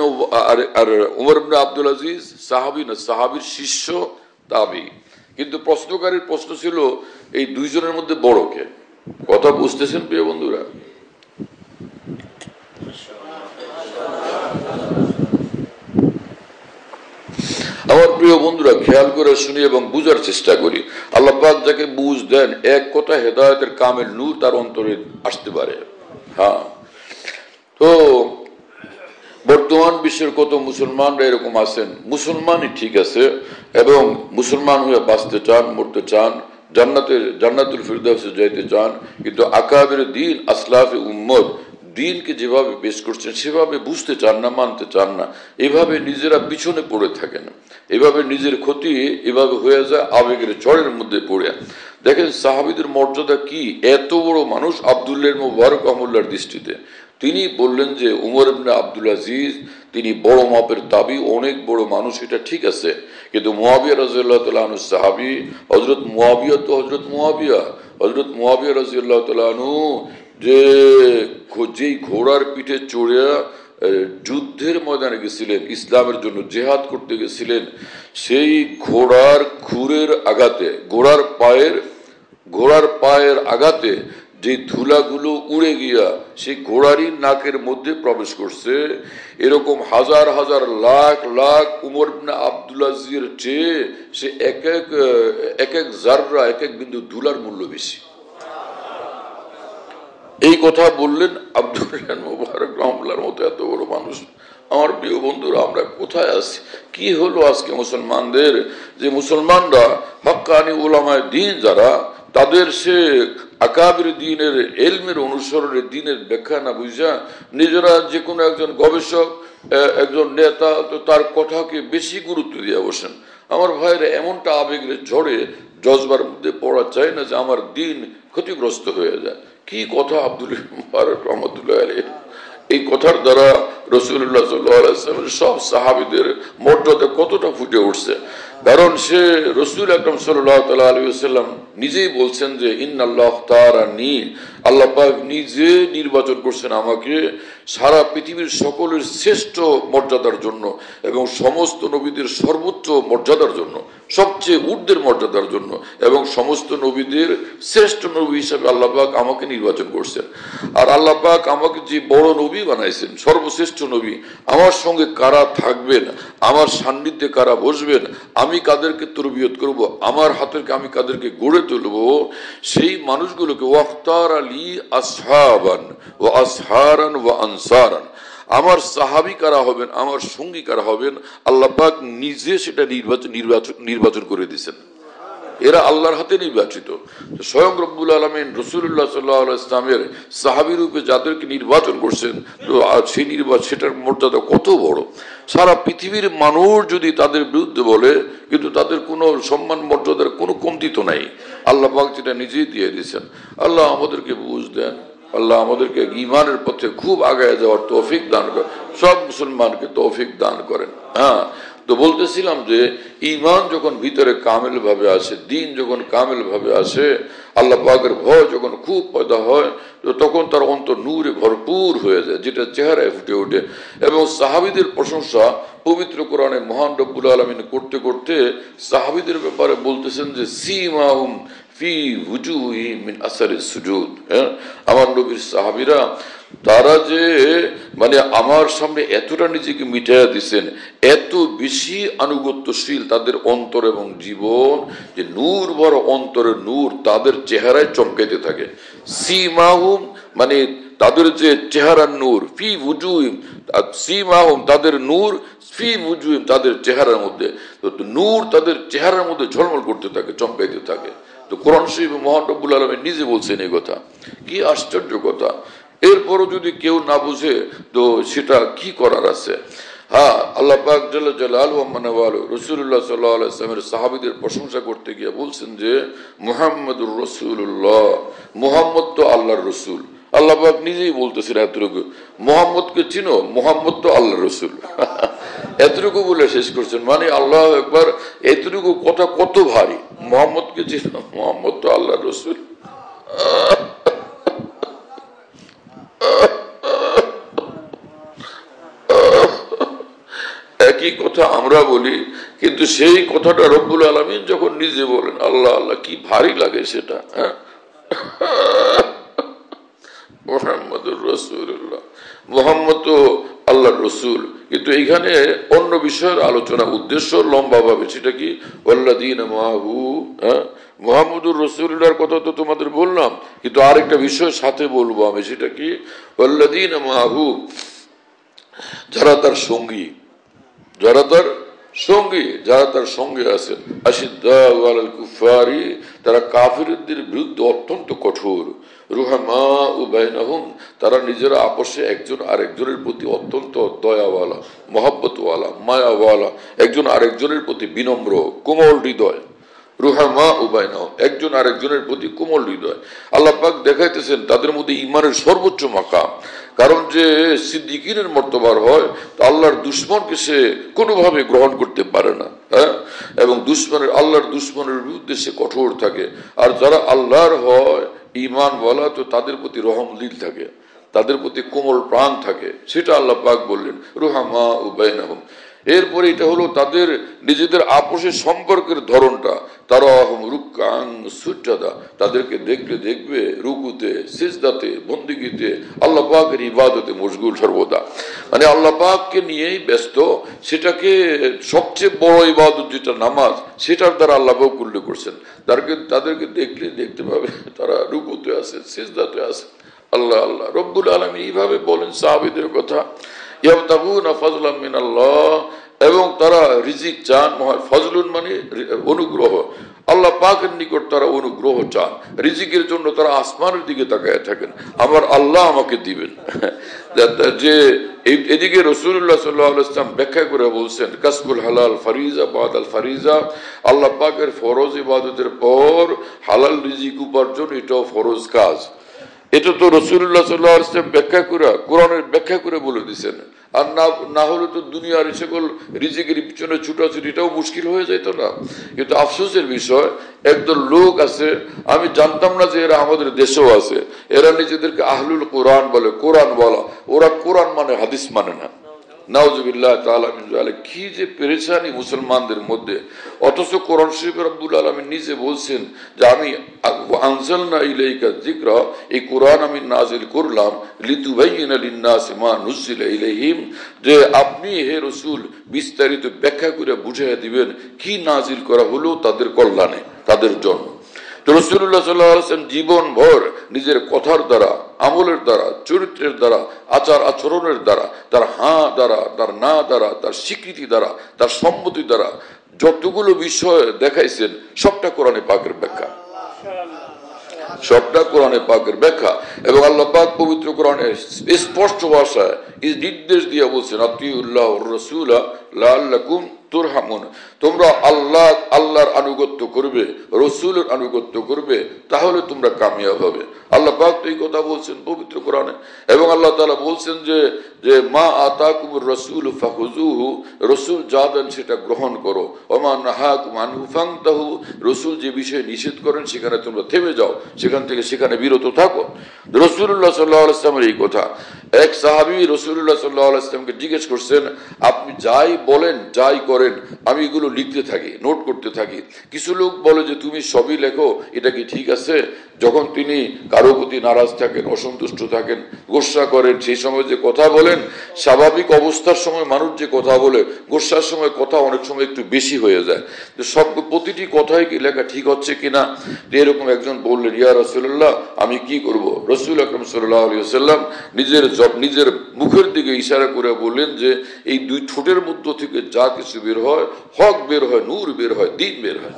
আর উমর ইবনে আব্দুল আজিজ সাহাবী না, সাহাবীর শিষ্য তাবী। কিন্তু প্রশ্নকারীর প্রশ্ন ছিল এই দুইজনের মধ্যে বড় কে? কথা বুঝতেছেন প্রিয় বন্ধুরা? আমার প্রিয় বন্ধুরা, খেয়াল করে শুনি এবং বুঝার চেষ্টা করি। আল্লাহ পাক যাকে বুঝ দেন, এক কথা হেদায়েতের কামেল নূর তার অন্তরে আসতে পারে। হ্যাঁ, তো বর্তমান বিশ্বের কত মুসলমানরা এরকম আছেন, মুসলমানই ঠিক আছে এবং মুসলমান হয়ে বাঁচতে চান, মরতে চান, জান্নাতুল ফিরদাউসে যাইতে চান, কিন্তু আকাবির দ্বীন আসলাফে উম্মত দ্বীনকে যেভাবে পেশ করছেন সেভাবে বুঝতে চান না, মানতে চান না, এভাবে নিজেরা পিছনে পড়ে থাকেন, এভাবে নিজের ক্ষতি এভাবে হয়ে যায় আবেগের ঝড়ের মধ্যে পড়ে। দেখেন সাহাবীদের মর্যাদা কি, এত বড় মানুষ আব্দুল্লাহ ইবনে মুবারক রহমাতুল্লাহর দৃষ্টিতে তিনি বললেন যে উমর ইবনে আব্দুল আজিজ তিনি বড় মাপের তাবী, অনেক বড় মানুষ, এটা ঠিক আছে, কিন্তু মুয়াবিয়া রাদিয়াল্লাহু তাআলা আনহু সাহাবী, হযরত মুয়াবিয়া তো হযরত মুয়াবিয়া রাদিয়াল্লাহু তাআলা আনহু যেই ঘোড়ার পিঠে চড়ে যুদ্ধের ময়দানে গেছিলেন, ইসলামের জন্য জিহাদ করতে গেছিলেন, সেই ঘোড়ার খুরের আঘাতে, ঘোড়ার পায়ের আঘাতে যে ধুলাগুলো উড়ে গিয়া সেই ঘোড়ারই নাকের মধ্যে প্রবেশ করছে, এরকম হাজার হাজার লাখ লাখ উমর ইবনে আব্দুল আজিজের চেয়ে সে এক এক জাররা, এক এক বিন্দু ধুলার মূল্য বেশি। এই কথা বললেন আব্দুল্লাহ মুবারক রহমাতুল্লাহর মতো এত বড় মানুষ। আমার প্রিয় বন্ধুরা, আমরা কোথায় আছি? কি হলো আজকে মুসলমানদের, যে মুসলমানরা হক্কানি উলামায়ে দ্বীন যারা, তাদের সে আকাবির দ্বীনের ইলমের অনুসরণে দ্বীনের ব্যাখ্যা না বুঝা নিজেরা যে কোনো একজন গবেষক, একজন নেতা, তো তার কথাকে বেশি গুরুত্ব দিয়ে বসেন। আমার ভাইয়েরা, এমনটা আবেগের ঝড়ে জজবার মধ্যে পড়া চায় না যে আমার দ্বীন ক্ষতিগ্রস্ত হয়ে যায়। কি কথা আব্দুল্লাহ মুবারক রহমাতুল্লাহ আলাইহি, এই কথার দ্বারা রাসূলুল্লাহ সাল্লাল্লাহু আলাইহি ওয়াসাল্লামের সব সাহাবীদের মর্যাদা কতটা ফুটে উঠছে। কারণ সে রাসূল আকরাম সাল্লাল্লাহু তাআলা আলাইহি ওয়াসাল্লাম নিজেই বলছেন যে ইন্নাল্লাহ তাআরানি, আল্লাহ পাক নিজে নির্বাচন করছেন আমাকে সারা পৃথিবীর সকলের শ্রেষ্ঠ মর্যাদার জন্য এবং সমস্ত নবীদের সর্বোচ্চ মর্যাদার জন্য, সবচেয়ে ঊর্ধ্বের মর্যাদার জন্য, এবং সমস্ত নবীদের শ্রেষ্ঠ নবী হিসেবে আল্লাহ পাক আমাকে নির্বাচন করছেন। আর আল্লাহ পাক আমাকে যে বড় নবী বানাইছেন, সর্বশ্রেষ্ঠ নবী, আমার সঙ্গে কারা থাকবেন, আমার সান্নিধ্যে কারা বসবেন, আমি কাদেরকে তরবিয়ত করব, আমার হাতের আমি কাদেরকে গড়ে তুলব, সেই মানুষগুলোকে ওয়াক্তার আলী আসহাবান ও আসহারান ও আনসারান, আমার সাহাবী কারা হবেন, আমার সঙ্গী কারা হবেন, আল্লাহ পাক নিজে সেটা নির্বাচন করে দিয়েছেন। এরা আল্লাহর হাতে নির্বাচিত। স্বয়ং রব্বুল আলামিন রাসূলুল্লাহ সাল্লাল্লাহু আলাইহি ওয়াসাল্লামের সাহাবী রূপে যাদেরকে নির্বাচন করছেন, তো সেই সেটার মর্যাদা কত বড়। সারা পৃথিবীর মানুষ যদি তাদের বিরুদ্ধে বলে, কিন্তু তাদের কোনো সম্মান মর্যাদার কোনো কমতি তো নাই, আল্লাহ পাক যেটা নিজেই দিয়ে দিয়েছেন। আল্লাহ আমাদেরকে বুঝ দেন, আল্লাহ আমাদেরকে ঈমানের পথে খুব আগায় যাওয়ার তৌফিক দান করেন, সব মুসলমানকে তৌফিক দান করেন। হ্যাঁ, তো বলতেছিলাম যে ঈমান যখন ভিতরে কামেল ভাবে আসে, দিন যখন কামেল ভাবে আসে, আল্লাহ পাকের ভয় যখন খুব পয়দা হয়, তো তখন তার অন্তর নূরে ভরপুর হয়ে যায়, যেটা চেহারায় ফুটে ওঠে। এবং সাহাবীদের প্রশংসা পবিত্র কোরআনে মহান রব্বুল আলামিন করতে করতে সাহাবীদের ব্যাপারে বলতেছেন যে সীমাহুম ফি ওয়ুজুহিহিম মিন আসারিস সুজুদ। আমার নবীর সাহাবীরা তারা যে মানে আমার সামনে এতটা নিজেকে মিটাইয়া দিচ্ছেন, এত বেশি আনুগত্যশীল তাদের অন্তর এবং জীবন, যে নূর ভরা অন্তরের নূর তাদের চেহারায় চমকাইতে থাকে। সীমাহুম মানে তাদের যে চেহারার নূর, ফি ওয়ুজুহিম সীমাহুম তাদের নূর, ফি ওয়ুজুহিম তাদের চেহারার মধ্যে, তো নূর তাদের চেহারার মধ্যে ঝলমল করতে থাকে, চমকাইতে থাকে। তো কোরআন শরীফে মহান রব্বুল আলামিন নিজে বলছেন এই কথা। কি আশ্চর্য কথা! এরপরও যদি কেউ না বুঝে তো সেটা কি করার আছে? হ্যাঁ, আল্লাহ পাক জাল্লা জালালহু ওয়া মানওয়ালু রাসূলুল্লাহ সাল্লাল্লাহু আলাইহি ওয়াসাল্লামের সাহাবীদের প্রশংসা করতে গিয়ে বলছেন যে মুহাম্মাদুর রাসূলুল্লাহ, মুহাম্মদ তো আল্লাহর রাসূল। আল্লাহ পাক নিজেই বলতেছেন এতটুকু, মুহাম্মদকে চিনো, মুহাম্মদ তো আল্লাহর রাসূল। এতটুকু বলে শেষ করছেন, মানে আল্লাহ একবার, এতটুকু কথা কত ভারী। মুহাম্মদকে চিনো, মুহাম্মদ তো আল্লাহর রাসূল। একই কথা আমরা বলি, কিন্তু সেই কথাটা রব্বুল আলামিন যখন নিজে বলেন, আল্লাহ আল্লাহ, কি ভারী লাগে সেটা। মুহাম্মাদুর রাসূলুল্লাহ, মুহাম্মদ তো আল্লাহর রাসূল। কিন্তু এইখানে অন্য বিষয়ের আলোচনা, উদ্দেশ্য লম্বা ভাবে, সেটা কি ওয়াল্লাযীনা মাআহু, মুহাম্মাদুর রাসূলুল্লাহর কথা তো তোমাদের বললাম, কিন্তু আরেকটা বিষয় সাথে বলবো আমি, সেটা কি ওয়াল্লাযীনা মাআহু, যারা তার সঙ্গী, যারা তার সঙ্গী, যারা তার সঙ্গে আছেন। আশিদ্দাউ আলাল কুফারি, তারা কাফিরদের বিরুদ্ধে অত্যন্ত কঠোর। রুহামাউ বাইনাহুম, তারা নিজেরা আপসে একজন আরেকজনের প্রতি অত্যন্ত দয়াওয়ালা, মহব্বতওয়ালা, মায়াওয়ালা, একজন আরেকজনের প্রতি বিনম্র, কোমল হৃদয়। রুহামাউ বাইনাহুম, একজন আরেকজনের প্রতি কোমল হৃদয়। আল্লাহ পাক দেখাইতেছেন তাদের মধ্যে ঈমানের সর্বোচ্চ মাকাম। কারণ যে সিদ্দিকিনের মর্তবার হয়, আল্লাহর দুশমনকে সে কোনোভাবে গ্রহণ করতে পারে না। হ্যাঁ, এবং আল্লাহর দুশমনের বিরুদ্ধে সে কঠোর থাকে। আর যারা আল্লাহর হয় ঈমান বলা, তো তাদের প্রতি রহম দিল থাকে, তাদের প্রতি কোমল প্রাণ থাকে, সেটা আল্লাহ পাক বললেন রুহামাউ বাইনাহুম। এরপরে এটা হলো তাদের নিজেদের আপোষের সম্পর্কের ধরনটা। তারা রুকআন সুজদা, তাদেরকে দেখলে দেখবে রুকুতে, সিজদাতে, বন্দিগিতে, আল্লাহ পাকের ইবাদতে মশগুল সর্বদা, মানে আল্লাহ পাককে নিয়েই ব্যস্ত। সেটাকে সবচেয়ে বড় ইবাদত যেটা নামাজ, সেটার দ্বারা আল্লাহ পাক উল্লেখ করছেন। তাদেরকে দেখলে দেখতে পাবে তারা রুকুতে আছে, সিজদাতে আছে। আল্লাহ আল্লাহ রব্বুল আলামিন এইভাবে বলেন সাহাবীদের কথা, ইয়াবতাগুনা ফাজলাম মিনাল্লাহ, এবং তারা রিজিক চান। ফজলুন মানে অনুগ্রহ, আল্লাহ পাকের নিকট তারা অনুগ্রহ চান। রিজিকের জন্য তারা আসমানের দিকে তাকায় থাকেন, আমার আল্লাহ আমাকে দিবেন। যে এদিকে রাসূলুল্লাহ সাল্লাল্লাহু আলাইহি ওয়াসাল্লাম ব্যাখ্যা করে বলছেন, কাসবুল হালাল ফারিজা বাদাল ফারিজা, আল্লাহ পাকের ফরজ ইবাদতের পর হালাল রিজিক উপার্জন, এটাও ফরজ কাজ। এটা তো রাসূলুল্লাহ সাল্লাল্লাহু আলাইহি ওয়াসাল্লাম ব্যাখ্যা করে কোরআনের ব্যাখ্যা করে বলে দিয়েছেন। আর না হলে তো দুনিয়ার সকল রিজিকের পিছনে ছুটাছুটিটাও মুশকিল হয়ে যেত না। কিন্তু আফসোসের বিষয়, একদল লোক আছে, আমি জানতাম না যে এরা আমাদের দেশেও আছে, এরা নিজেদেরকে আহলুল কোরআন বলে, কোরআন বলা, ওরা কোরআন মানে হাদিস মানে না। নাউজুবিল্লাহ তাআলা মিন যালিক। কি যে পেরেশানি মুসলমানদের মধ্যে। অথচ কোরআন শরীফে রব্বুল আলামিন নিজে বলছেন যে আমি আনজালনা ইলাইকা যিকরা, এই কোরআন আমি নাজিল করলাম লিতুবাইয়িনা লিন-নাসি মা নুজিলা ইলাইহিম, যে আপনি হে রাসূল বিস্তারিত ব্যাখ্যা করে বুঝিয়ে দিবেন কি নাজিল করা হলো তাদের কল্যাণে, তাদের জন্য। তো রাসূলুল্লাহ সাল্লাল্লাহু আলাইহি ওয়াসাল্লাম জীবন ভর নিজের কথার দ্বারা, আমলের দ্বারা, চরিত্রের দ্বারা, আচার আচরণের দ্বারা, তার হাঁ দ্বারা, তার না দ্বারা, তার স্বীকৃতি দ্বারা, তার সম্মতি দ্বারা যতগুলো বিষয় দেখাইছেন সবটা কোরআনে পাকের ব্যাখ্যা, সবটা কোরআনে পাকের ব্যাখ্যা। এবং আল্লাহ পাক পবিত্র কোরআনে স্পষ্ট ভাষায় এই নির্দেশ দিয়ে বলছেন আতিউল্লাহ ওয়ার রাসূলা লাআল্লাকুম তুরহামুন, তোমরা আল্লাহর আনুগত্য করবে, রাসূলের আনুগত্য করবে, তাহলে তোমরা কামিয়াব হবে। আল্লাহ পাক তো এই কথা বলছেন পবিত্র কোরআনে। এবং আল্লাহ তাআলা বলছেন যে মা আতাকুমুর রাসূল ফাখুযুহু, রাসূল যা দেন সেটা গ্রহণ করো, ওমা নাহাকুম আনহু ফান্তাহু, রাসূল যে বিষয়ে নিষেধ করেন সেখানে তোমরা থেমে যাও, সেখান থেকে সেখানে বিরত থাকো। রাসূলুল্লাহ সাল্লাল্লাহু আলাইহি ওয়াসাল্লামের এই কথা। এক সাহাবী রাসূলুল্লাহ সাল্লাল্লাহু আলাইহি ওয়াসাল্লামকে জিজ্ঞেস করছেন, আপনি যাই বলেন, যাই করেন, আমি এগুলো লিখতে থাকি, নোট করতে থাকি। কিছু লোক বলে যে তুমি সবই লেখো, এটা কি ঠিক আছে? যখন তিনি কারো প্রতি নারাজ থাকেন, অসন্তুষ্ট থাকেন, গোসা করেন, সেই সময় যে কথা বলেন, স্বাভাবিক অবস্থার সময় মানুষ যে কথা বলে, গোসার সময় কথা অনেক সময় একটু বেশি হয়ে যায়। তো সব প্রতিটি কথাই কি লেখা ঠিক হচ্ছে কিনা? এরকম একজন বললেন, ইয়া রাসূলুল্লাহ আমি কি করব? রাসূল আকরাম সাল্লাল্লাহু আলাইহি ওয়াসাল্লাম নিজের মুখের দিকে ইশারা করে বললেন যে এই দুই ঠোঁটের মধ্য থেকে যা কিছু বের হয়, হক বের হয়, নূর বের হয়, দ্বীন বের হয়।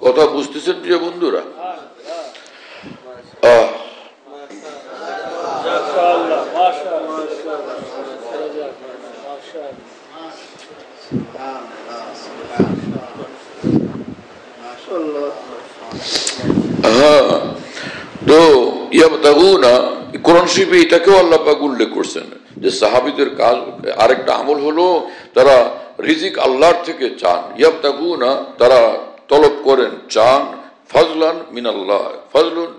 কথা বুঝতেছেন প্রিয় বন্ধুরা? তো ইয়াবতাগুনা, কোরআন শরীফে এটাকেও আল্লাহ পাক উল্লেখ করছেন যে সাহাবীদের কাজ আরেকটা আমল হলো তারা রিজিক আল্লাহর থেকে চান। ইয়াবতাগুনা, তারা তলব করেন, চান, ফাজলান মিনাল্লাহ, ফাজলুন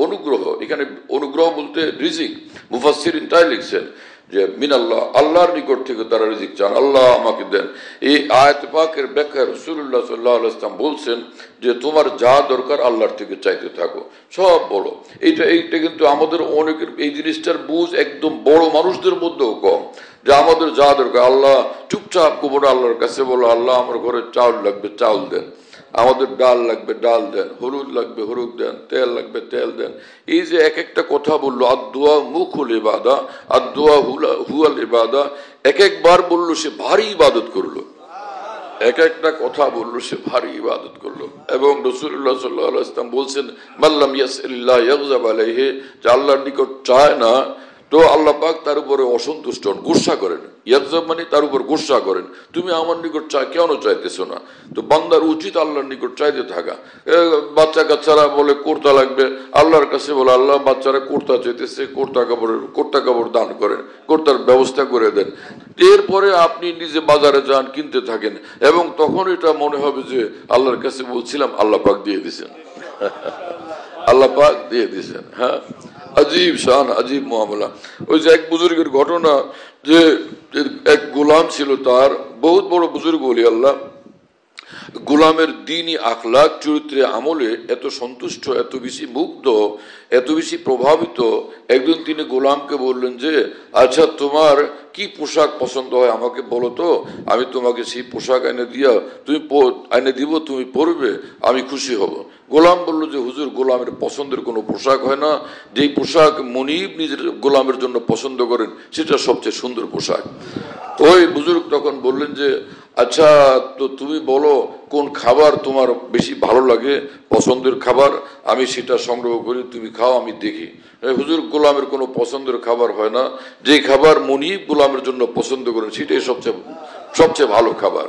অনুগ্রহ, এখানে অনুগ্রহ বলতে রিজিক। মুফাসসিরিন তাই লিখছেন যে মিনাল্লাহ, আল্লাহর নিকট থেকে তারা রিজিক চান, আল্লাহ আমাকে দেন। এই আয়াত পাকের ব্যাখ্যা রাসূলুল্লাহ সাল্লাল্লাহু আলাইহি ওয়াসাল্লাম বলছেন যে তোমার যা দরকার আল্লাহর থেকে চাইতে থাকো, সব বলো। এইটা কিন্তু আমাদের অনেকের এই জিনিসটার বুঝ একদম বড় মানুষদের মধ্যেও কম, যে আমাদের যা দরকার আল্লাহ, চুপচাপ গোবর আল্লাহর কাছে বলো, আল্লাহ আমার ঘরে চাউল লাগবে চাউল দেন, আমাদের ডাল লাগবে ডাল দেন, হলুদ লাগবে হলুদ দেন, তেল লাগবে তেল দেন। এই যে এক একটা কথা বললো, আদ-দুআ মুখুল ইবাদা, আদ-দুআ হুয়াল ইবাদা, এক একবার বললো সে ভারী ইবাদত করলো, এক একটা কথা বললো সে ভারী ইবাদত করলো। এবং রাসূলুল্লাহ সাল্লাল্লাহু আলাইহি ওয়াসাল্লাম বলছেন মাল্লাম ইয়াসআলিল্লাহ ইয়াগযাব আলাইহি, যে আল্লাহর নিকট চায় না তো আল্লাহ পাক তার উপরে অসন্তুষ্ট হন, গুসা করেন। ইয়াগযাব মানে তার উপর গুসা করেন, তুমি আমার নিকট কেন চাইতেছো না? তো বান্দার উচিত আল্লাহর নিকট চাইতে থাকা। বাচ্চা কাচ্চারা বলে কুর্তা লাগবে, আল্লাহর কাছে বলে আল্লাহ বাচ্চারা কুর্তা চাইতেছে, কুর্তা কাপড় দান করেন, কুর্তার ব্যবস্থা করে দেন। এরপরে আপনি নিজে বাজারে যান, কিনতে থাকেন, এবং তখন এটা মনে হবে যে আল্লাহর কাছে বলছিলাম, আল্লাহ পাক দিয়ে দিছেন, আল্লাহ পাক দিয়ে দিছেন। হ্যাঁ, আজীব শান, আজীব মুআমালা। ওই যে এক বুজুর্গের ঘটনা, যে এক গোলাম ছিল, তার বহুত বড় বুজুর্গ বলি আল্লাহ, গোলামের দ্বীনি আখলাক চরিত্রে আমলে এত সন্তুষ্ট, এত বেশি মুগ্ধ, এত বেশি প্রভাবিত। একদিন তিনি গোলামকে বললেন যে আচ্ছা তোমার কি পোশাক পছন্দ হয় আমাকে বলো তো, আমি তোমাকে সেই পোশাক এনে দিব, তুমি পরবে, আমি খুশি হব। গোলাম বলল যে হুজুর, গোলামের পছন্দের কোনো পোশাক হয় না, যেই পোশাক মনিব নিজের গোলামের জন্য পছন্দ করেন সেটা সবচেয়ে সুন্দর পোশাক। ওই বুজুর্গ তখন বললেন যে আচ্ছা তো তুমি বলো কোন খাবার তোমার বেশি ভালো লাগে, পছন্দের খাবার, আমি সেটা সংগ্রহ করি, তুমি খাও, আমি দেখি। হুজুর, গোলামের কোনো পছন্দের খাবার হয় না, যে খাবার মনিব গোলামের জন্য পছন্দ করেন সেটাই সবচেয়ে ভালো খাবার।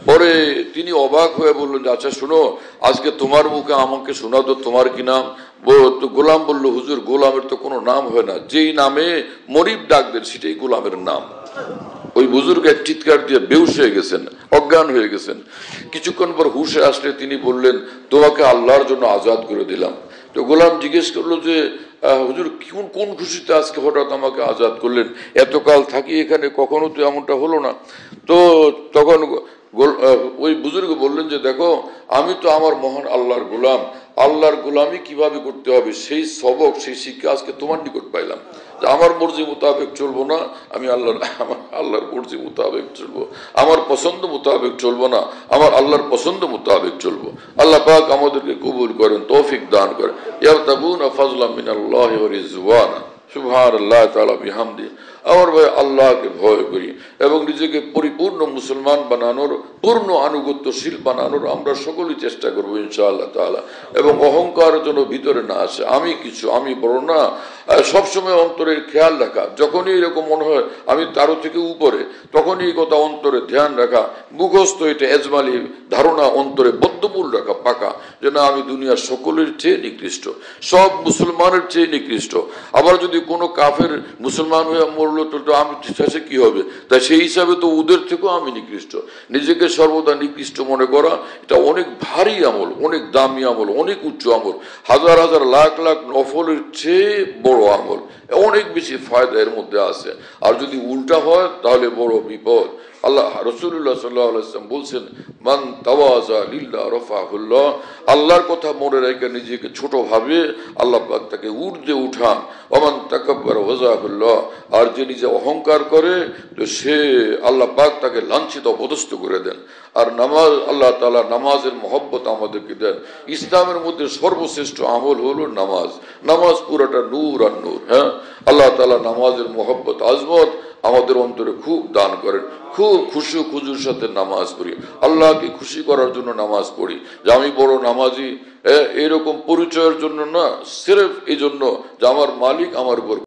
পরে তিনি অবাক হয়ে বললেন যে আচ্ছা শোনো, আজকে তোমার মুখে আমাকে শোনা তো তোমার কি নাম? তো গোলাম বলল হুজুর গোলামের তো কোনো নাম হয় না, যেই নামে মরিব ডাক দেন সেটাই গোলামের নাম। ওই বুজুর্গ এক চিৎকার দিয়ে বেহুশ হয়ে গেছেন, অজ্ঞান হয়ে গেছেন। কিছুক্ষণ পর হুশে আসলে তিনি বললেন তোমাকে আল্লাহর জন্য আজাদ করে দিলাম। তো গোলাম জিজ্ঞেস করলো যে হুজুর কোন খুশিতে আজকে হঠাৎ আমাকে আজাদ করলেন? এতকাল থাকি এখানে, কখনো তো এমনটা হলো না। তো তখন ওই বুজুর্গ বললেন যে দেখো, আমি তো আমার মহান আল্লাহর গোলাম, আল্লাহর গোলামি কিভাবে করতে হবে সেই সবক, সেই শিক্ষা আজকে তোমার নিকট পাইলাম। আমার মর্জি মোতাবেক চলবো না, আমি আল্লাহর মর্জি মোতাবেক চলবো, আমার পছন্দ মোতাবেক চলবো না, আমার আল্লাহর পছন্দ মোতাবেক চলবো। আল্লাহ পাক আমাদেরকে কবুল করেন, তৌফিক দান করেন। ইয়াবতাগুনা ফাজলাম মিনাল্লাহি ওয়া রিজওয়ানা, সুবহানাল্লাহি তাআলা বিহামদি। আমার ভাই আল্লাহকে ভয় করি এবং নিজেকে পরিপূর্ণ মুসলমান বানানোর, পূর্ণ আনুগত্যশীল বানানোর আমরা সকলেই চেষ্টা করবো ইনশাআল্লাহ তাআলা। এবং অহংকার যেন ভিতরে না আসে, আমি কিছু, আমি বড় না, সবসময় অন্তরের খেয়াল রাখা। যখনই এরকম মনে হয় আমি তারও থেকে উপরে, তখনই এই কথা অন্তরে ধ্যান রাখা, মুখস্থ এটা এজমালি ধারণা অন্তরে বদ্ধমূল রাখা পাকা, যে না আমি দুনিয়ার সকলের চেয়ে নিকৃষ্ট, সব মুসলমানের চেয়ে নিকৃষ্ট। আবার যদি কোনো কাফের মুসলমান হয়ে মরলো তো আমি শেষে কি হবে? তাই সেই হিসাবে তো ওদের থেকেও আমি নিকৃষ্ট। নিজেকে সর্বদা নিকৃষ্ট মনে করা এটা অনেক ভারী আমল, অনেক দামি আমল, অনেক উচ্চ আমল, হাজার হাজার লাখ লাখ নফলের চেয়ে বড় আমল, অনেক বেশি ফায়দা এর মধ্যে আছে। আর যদি উল্টা হয় তাহলে বড় বিপদ। আল্লাহ রাসূলুল্লাহ সাল্লাল্লাহু আলাইহি ওয়াসাল্লাম বলছেন মান তাওয়াজা লিল্লাহ রাফাহুল্লাহ, আল্লাহর কথা মনে রেখে নিজেকে ছোট ভাবে আল্লাহ পাক তাকে ঊর্ধ্বে উঠান। ওমান তাকাব্বারা ওয়াজাহুল্লাহ, আর যে নিজে অহংকার করে তো সে আল্লাহ পাক তাকে লাঞ্ছিত অপদস্থ করে দেন। আর নামাজ, আল্লাহ তাআলা নামাজের মহব্বত আমাদেরকে দেন। ইসলামের মধ্যে সর্বশ্রেষ্ঠ আমল হলো নামাজ। নামাজ পুরাটা নূর আর নূর। হ্যাঁ, আল্লাহ তাআলা নামাজের মহব্বত আজমত আমাদের অন্তরে খুব দান করেন। খুব খুশি খুজুর সাথে নামাজ পড়ি, আল্লাহকে খুশি করার জন্য নামাজ পড়ি, যে আমি বড় নামাজি এরকম পরিচয়ের জন্য না, সিরেফ এই জন্য যে আমার মালিক আমার উপর